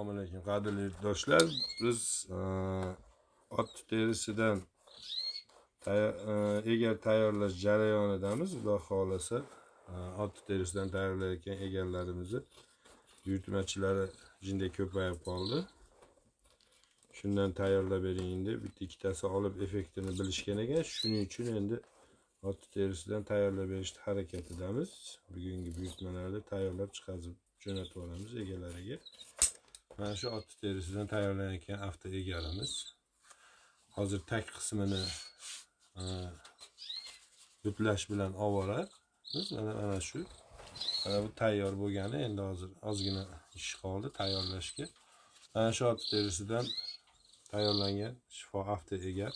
Assalomu alaykum qadrli yurtdoshlar. Biz ot terisidan egar tayyorlash jarayonidamiz. Xudo xolasa ot terisidan tayyorlayotgan egarlarimizni buyurtmachilari jinda ko'payib qoldi. Shundan tayyorlab bering endi. Bitta ikkitasi olib effektini bilishgan ekan. Shuning uchun endi ot terisidan tayyorlab berishni harakatidamiz. Bugungi buyurtmalarni tayyorlab chiqazib jo'natib olamiz egalariga. Mana shu ot terisidan tayyorlanayotgan avto egarimiz. Hozir tag qismini duplash bilan ovoramiz. Mana shu. Bu tayyor bo'lgani, endi hozir ozgina ish qoldi tayyorlashga. Mana shu ot terisidan tayyorlangan shifo avto egar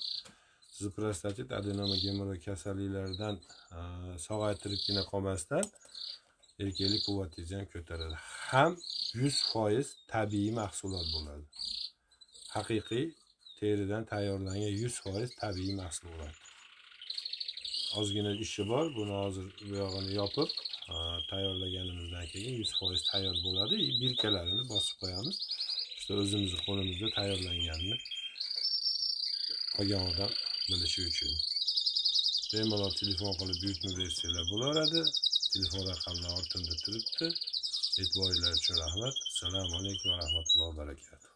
sizni prostatit, adenoma, gemoroy kasalliklaridan sog'aytiribgina qolmasdan erkaklik quvvatingizni ham ko'taradi. Ham 100% tabiiy mahsulot bo'ladi. Haqiqiy teridan tayyorlangan 100% tabiiy mahsulot. Ozgina ishi bor. Buni hozir bu yog'ini yopib tayyorlaganimizdan keyin 100% tayyor bo'ladi. Birkalarini bosib qo'yamiz. İşte o'zimizning qo'limizda tayyorlanganini olgan odam bilishi uchun. Bemalol telefon qilib buyurtma bersanglar bo'laveradi. Telefon raqamlari ortimda turibdi. E'tiboringlar uchun rahmat. Assalomu alaykum va rahmatullohi va barakatuh.